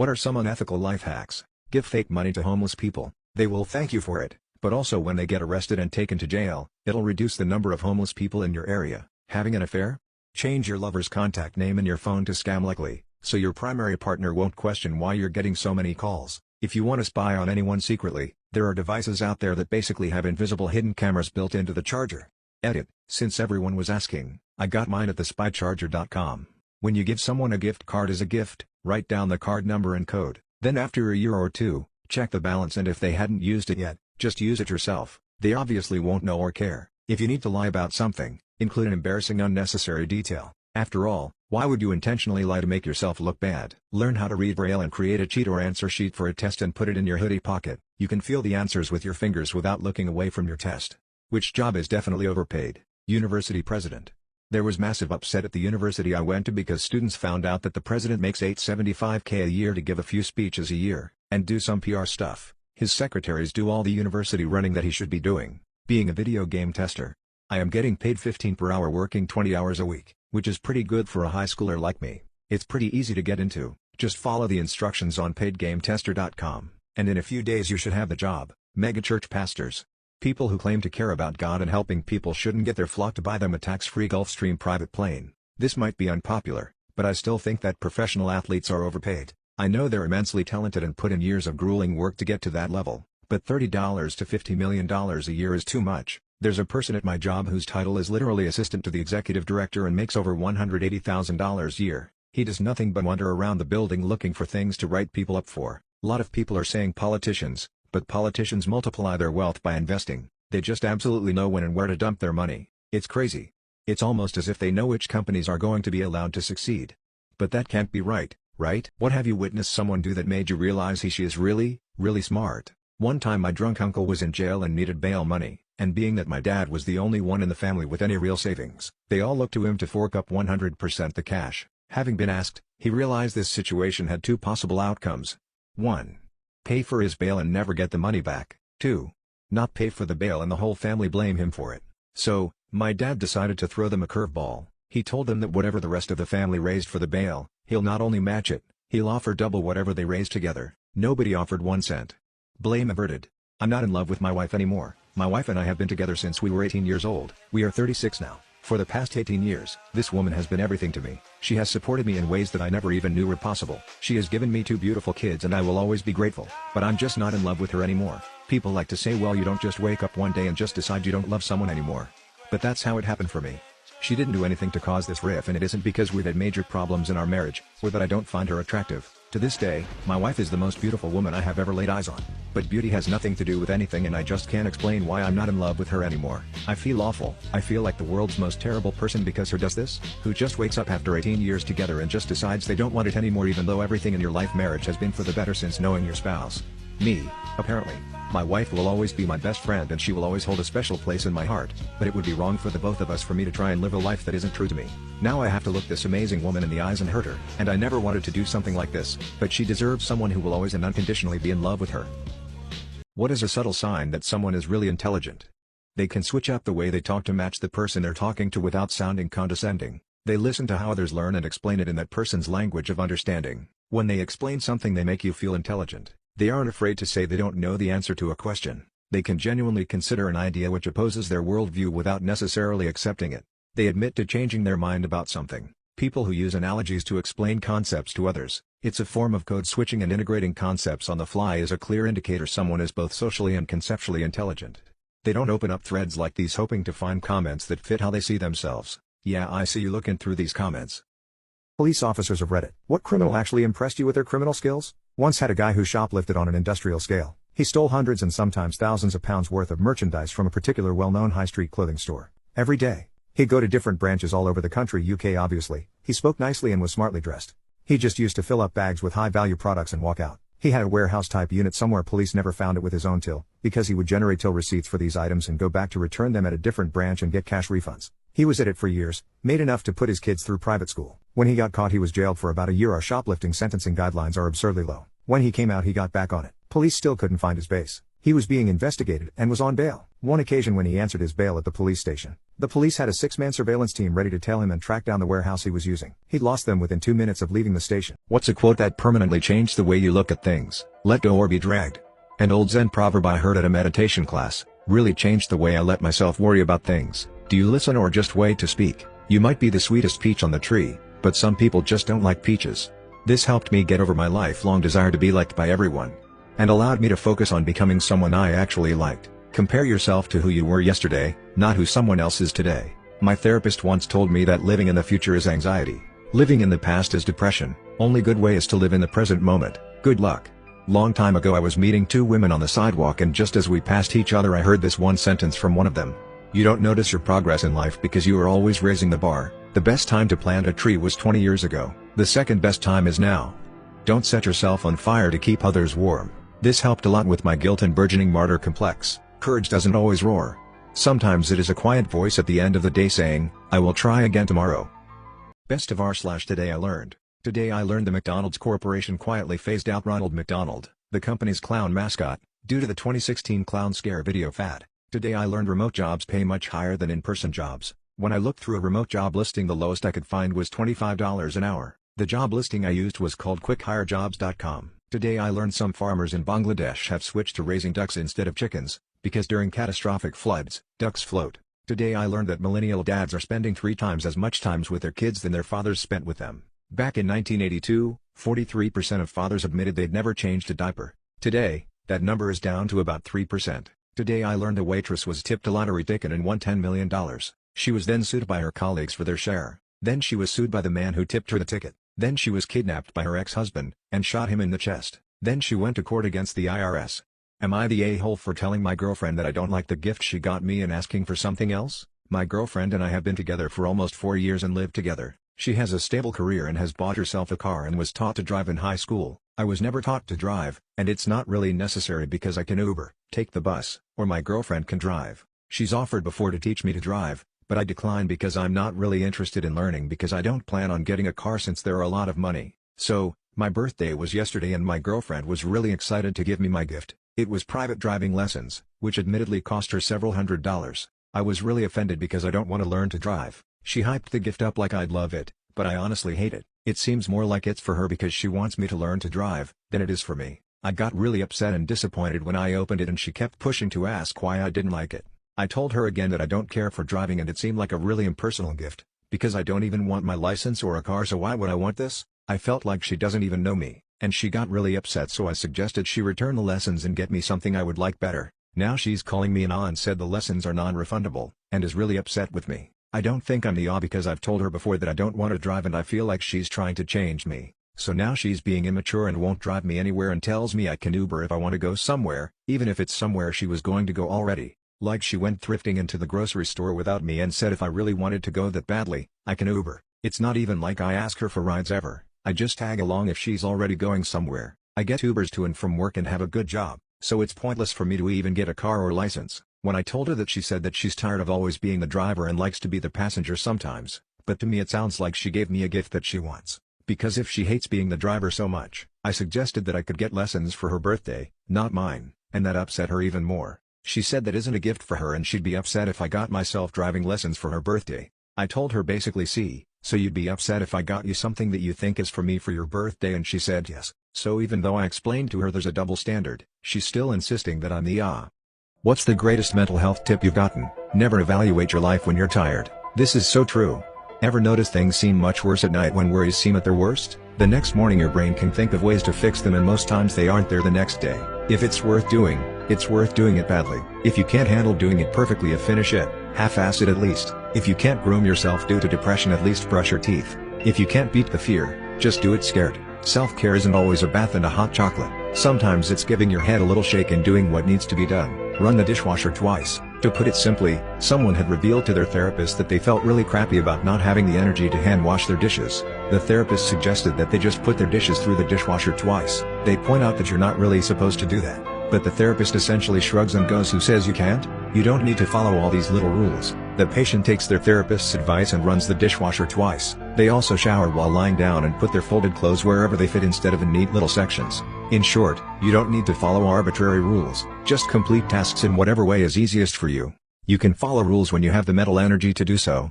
What are some unethical life hacks? Give fake money to homeless people. They will thank you for it, but also when they get arrested and taken to jail, it'll reduce the number of homeless people in your area. Having an affair? Change your lover's contact name in your phone to scam likely, so your primary partner won't question why you're getting so many calls. If you want to spy on anyone secretly, there are devices out there that basically have invisible hidden cameras built into the charger. Edit, since everyone was asking, I got mine at thespycharger.com. When you give someone a gift card as a gift, write down the card number and code. Then after a year or two, check the balance, and if they hadn't used it yet, just use it yourself. They obviously won't know or care. If you need to lie about something, include an embarrassing unnecessary detail. After all, why would you intentionally lie to make yourself look bad? Learn how to read Braille and create a cheat or answer sheet for a test and put it in your hoodie pocket. You can feel the answers with your fingers without looking away from your test. Which job is definitely overpaid? University president. There was massive upset at the university I went to because students found out that the president makes $875K a year to give a few speeches a year, and do some PR stuff. His secretaries do all the university running that he should be doing. Being a video game tester. I am getting paid $15 per hour working 20 hours a week, which is pretty good for a high schooler like me. It's pretty easy to get into, just follow the instructions on paidgametester.com, and in a few days you should have the job. Megachurch pastors. People who claim to care about God and helping people shouldn't get their flock to buy them a tax-free Gulfstream private plane. This might be unpopular, but I still think that professional athletes are overpaid. I know they're immensely talented and put in years of grueling work to get to that level, but $30 to $50 million a year is too much. There's a person at my job whose title is literally assistant to the executive director and makes over $180,000 a year. He does nothing but wander around the building looking for things to write people up for. A lot of people are saying politicians, but politicians multiply their wealth by investing. They just absolutely know when and where to dump their money. It's crazy. It's almost as if they know which companies are going to be allowed to succeed. But that can't be right, right? What have you witnessed someone do that made you realize she is really, really smart? One time my drunk uncle was in jail and needed bail money, and being that my dad was the only one in the family with any real savings, they all looked to him to fork up 100% the cash. Having been asked, he realized this situation had two possible outcomes. 1. Pay for his bail and never get the money back. 2. Not pay for the bail and the whole family blame him for it. So, my dad decided to throw them a curveball. He told them that whatever the rest of the family raised for the bail, he'll not only match it, he'll offer double whatever they raised together. Nobody offered 1 cent. Blame averted. I'm not in love with my wife anymore. My wife and I have been together since we were 18 years old. We are 36 now. For the past 18 years, this woman has been everything to me. She has supported me in ways that I never even knew were possible. She has given me 2 beautiful kids and I will always be grateful. But I'm just not in love with her anymore. People like to say, well, you don't just wake up one day and just decide you don't love someone anymore. But that's how it happened for me. She didn't do anything to cause this rift, and it isn't because we've had major problems in our marriage, or that I don't find her attractive. To this day, my wife is the most beautiful woman I have ever laid eyes on. But beauty has nothing to do with anything, and I just can't explain why I'm not in love with her anymore. I feel awful. I feel like the world's most terrible person because her does this, who just wakes up after 18 years together and just decides they don't want it anymore, even though everything in your life marriage has been for the better since knowing your spouse. Me, apparently. My wife will always be my best friend and she will always hold a special place in my heart, but it would be wrong for the both of us for me to try and live a life that isn't true to me. Now I have to look this amazing woman in the eyes and hurt her, and I never wanted to do something like this, but she deserves someone who will always and unconditionally be in love with her. What is a subtle sign that someone is really intelligent? They can switch up the way they talk to match the person they're talking to without sounding condescending. They listen to how others learn and explain it in that person's language of understanding. When they explain something, they make you feel intelligent. They aren't afraid to say they don't know the answer to a question. They can genuinely consider an idea which opposes their worldview without necessarily accepting it. They admit to changing their mind about something. People who use analogies to explain concepts to others, it's a form of code switching, and integrating concepts on the fly is a clear indicator someone is both socially and conceptually intelligent. They don't open up threads like these hoping to find comments that fit how they see themselves. Yeah, I see you looking through these comments. Police officers of Reddit. What criminal actually impressed you with their criminal skills? Once had a guy who shoplifted on an industrial scale. He stole hundreds and sometimes thousands of pounds worth of merchandise from a particular well-known high street clothing store. Every day. He'd go to different branches all over the country, UK obviously. He spoke nicely and was smartly dressed. He just used to fill up bags with high-value products and walk out. He had a warehouse-type unit somewhere. Police never found it with his own till, because he would generate till receipts for these items and go back to return them at a different branch and get cash refunds. He was at it for years, made enough to put his kids through private school. When he got caught, he was jailed for about a year. Our shoplifting sentencing guidelines are absurdly low. When he came out, he got back on it. Police still couldn't find his base. He was being investigated and was on bail. One occasion when he answered his bail at the police station, the police had a 6-man surveillance team ready to tail him and track down the warehouse he was using. He lost them within 2 minutes of leaving the station. What's a quote that permanently changed the way you look at things? Let go or be dragged. An old Zen proverb I heard at a meditation class really changed the way I let myself worry about things. Do you listen or just wait to speak? You might be the sweetest peach on the tree, but some people just don't like peaches. This helped me get over my lifelong desire to be liked by everyone, and allowed me to focus on becoming someone I actually liked. Compare yourself to who you were yesterday, not who someone else is today. My therapist once told me that living in the future is anxiety. Living in the past is depression. Only good way is to live in the present moment. Good luck. Long time ago I was meeting 2 women on the sidewalk, and just as we passed each other I heard this one sentence from one of them. You don't notice your progress in life because you are always raising the bar. The best time to plant a tree was 20 years ago. The second best time is now. Don't set yourself on fire to keep others warm. This helped a lot with my guilt and burgeoning martyr complex. Courage doesn't always roar. Sometimes it is a quiet voice at the end of the day saying, I will try again tomorrow. Best of r/today I learned. Today I learned the McDonald's Corporation quietly phased out Ronald McDonald, the company's clown mascot, due to the 2016 clown scare video fad. Today I learned remote jobs pay much higher than in-person jobs. When I looked through a remote job listing, the lowest I could find was $25 an hour. The job listing I used was called quickhirejobs.com. Today I learned some farmers in Bangladesh have switched to raising ducks instead of chickens, because during catastrophic floods, ducks float. Today I learned that millennial dads are spending 3 times as much time with their kids than their fathers spent with them. Back in 1982, 43% of fathers admitted they'd never changed a diaper. Today, that number is down to about 3%. Today I learned a waitress was tipped a lottery ticket and won $10 million. She was then sued by her colleagues for their share. Then she was sued by the man who tipped her the ticket. Then she was kidnapped by her ex-husband, and shot him in the chest. Then she went to court against the IRS. Am I the a-hole for telling my girlfriend that I don't like the gift she got me and asking for something else? My girlfriend and I have been together for almost 4 years and live together. She has a stable career and has bought herself a car and was taught to drive in high school. I was never taught to drive, and it's not really necessary because I can Uber, take the bus, or my girlfriend can drive. She's offered before to teach me to drive, but I declined because I'm not really interested in learning because I don't plan on getting a car since they're a lot of money. So, my birthday was yesterday and my girlfriend was really excited to give me my gift. It was private driving lessons, which admittedly cost her several $100s. I was really offended because I don't want to learn to drive. She hyped the gift up like I'd love it, but I honestly hate it. It seems more like it's for her because she wants me to learn to drive, than it is for me. I got really upset and disappointed when I opened it and she kept pushing to ask why I didn't like it. I told her again that I don't care for driving and it seemed like a really impersonal gift, because I don't even want my license or a car, so why would I want this? I felt like she doesn't even know me, and she got really upset, so I suggested she return the lessons and get me something I would like better. Now she's calling me an and said the lessons are non-refundable, and is really upset with me. I don't think I'm the because I've told her before that I don't want to drive and I feel like she's trying to change me. So now she's being immature and won't drive me anywhere and tells me I can Uber if I want to go somewhere, even if it's somewhere she was going to go already. Like she went thrifting into the grocery store without me and said if I really wanted to go that badly, I can Uber. It's not even like I ask her for rides ever. I just tag along if she's already going somewhere. I get Ubers to and from work and have a good job, so it's pointless for me to even get a car or license. When I told her that, she said that she's tired of always being the driver and likes to be the passenger sometimes, but to me it sounds like she gave me a gift that she wants. Because if she hates being the driver so much, I suggested that I could get lessons for her birthday, not mine, and that upset her even more. She said that isn't a gift for her and she'd be upset if I got myself driving lessons for her birthday. I told her basically, see, so you'd be upset if I got you something that you think is for me for your birthday, and she said yes. So even though I explained to her there's a double standard, she's still insisting that I'm the What's the greatest mental health tip you've gotten? Never evaluate your life when you're tired. This is so true. Ever notice things seem much worse at night when worries seem at their worst? The next morning your brain can think of ways to fix them and most times they aren't there the next day. If it's worth doing, it's worth doing it badly. If you can't handle doing it perfectly, finish it, half-ass it at least. If you can't groom yourself due to depression, at least brush your teeth. If you can't beat the fear, just do it scared. Self-care isn't always a bath and a hot chocolate. Sometimes it's giving your head a little shake and doing what needs to be done. Run the dishwasher twice. To put it simply, someone had revealed to their therapist that they felt really crappy about not having the energy to hand wash their dishes. The therapist suggested that they just put their dishes through the dishwasher twice. They point out that you're not really supposed to do that. But the therapist essentially shrugs and goes, who says you can't? You don't need to follow all these little rules. The patient takes their therapist's advice and runs the dishwasher twice. They also shower while lying down and put their folded clothes wherever they fit instead of in neat little sections. In short, you don't need to follow arbitrary rules, just complete tasks in whatever way is easiest for you. You can follow rules when you have the mental energy to do so,